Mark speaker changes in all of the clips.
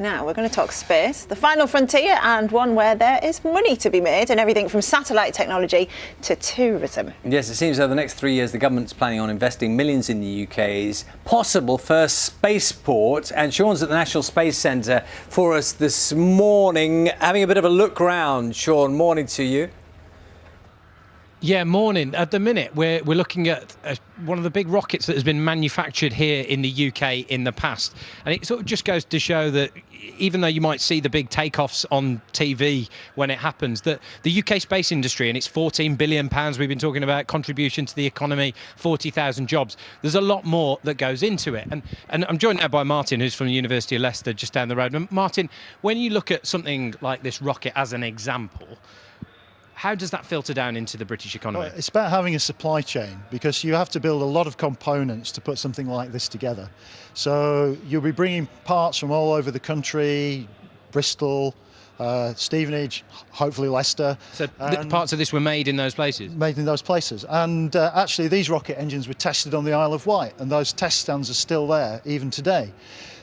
Speaker 1: Now we're going to talk space, the final frontier, and one where there is money to be made in everything from satellite technology to tourism.
Speaker 2: Yes, it seems over the next 3 years the government's planning on investing millions in the UK's possible first spaceport. And Sean's at the National Space Centre for us this morning, having a bit of a look round. Sean, morning to you.
Speaker 3: Yeah, morning. At the minute, we're looking at one of the big rockets that has been manufactured here in the UK in the past. And it sort of just goes to show that even though you might see the big takeoffs on TV when it happens, that the UK space industry and its £14 billion we've been talking about, contribution to the economy, 40,000 jobs, there's a lot more that goes into it. And I'm joined now by Martin, who's from the University of Leicester, just down the road. And Martin, when you look at something like this rocket as an example, how does that filter down into the British economy?
Speaker 4: Well, it's about having a supply chain, because you have to build a lot of components to put something like this together. So you'll be bringing parts from all over the country, Bristol, Stevenage, hopefully Leicester.
Speaker 3: So parts of this were made in those places?
Speaker 4: Made in those places. And actually these rocket engines were tested on the Isle of Wight, and those test stands are still there even today.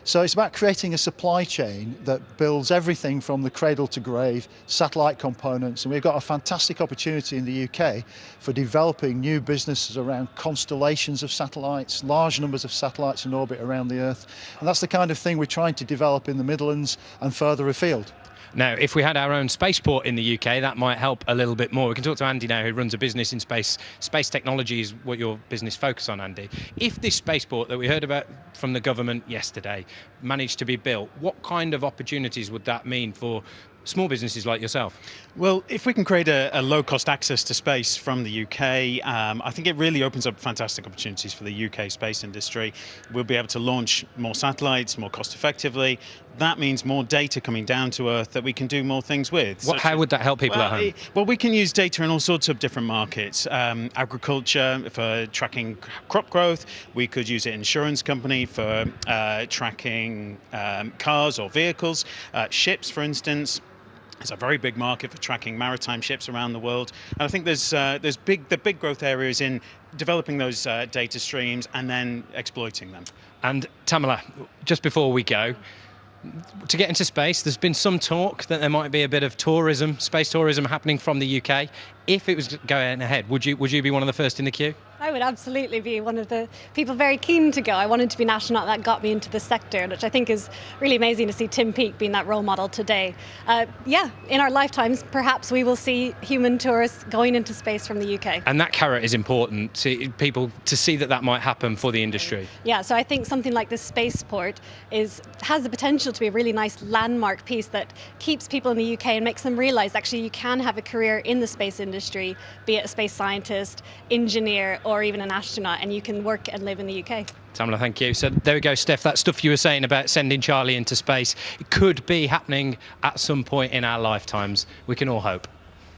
Speaker 4: So it's about creating a supply chain that builds everything from the cradle to grave, satellite components, and we've got a fantastic opportunity in the UK for developing new businesses around constellations of satellites, large numbers of satellites in orbit around the Earth, and that's the kind of thing we're trying to develop in the Midlands and further afield.
Speaker 3: Now, if we had our own spaceport in the UK, that might help a little bit more. We can talk to Andy now, who runs a business in space. Space technology is what your business focuses on, Andy. If this spaceport that we heard about from the government yesterday managed to be built, what kind of opportunities would that mean for small businesses like yourself?
Speaker 5: Well, if we can create a low-cost access to space from the UK, I think it really opens up fantastic opportunities for the UK space industry. We'll be able to launch more satellites more cost-effectively. That means more data coming down to Earth that we can do more things with.
Speaker 3: How would that help people at home?
Speaker 5: Well, we can use data in all sorts of different markets. Agriculture for tracking crop growth. We could use it in insurance company for tracking cars or vehicles. Ships, for instance. It's a very big market for tracking maritime ships around the world. And I think the big growth areas in developing those data streams and then exploiting them.
Speaker 3: And Tamala, just before we go, to get into space, there's been some talk that there might be a bit of tourism, space tourism happening from the UK. If it was going ahead, would you be one of the first in the queue?
Speaker 6: I would absolutely be one of the people very keen to go. I wanted to be an astronaut. That got me into the sector, which I think is really amazing to see Tim Peake being that role model today. In our lifetimes, perhaps we will see human tourists going into space from the UK.
Speaker 3: And that carrot is important to people to see that might happen for the industry.
Speaker 6: Yeah, so I think something like the Spaceport has the potential to be a really nice landmark piece that keeps people in the UK and makes them realise actually you can have a career in the space industry, be it a space scientist, engineer, or even an astronaut, and you can work and live in the UK.
Speaker 3: Tamala, thank you. So there we go, Steph. That stuff you were saying about sending Charlie into space, it could be happening at some point in our lifetimes. We can all hope.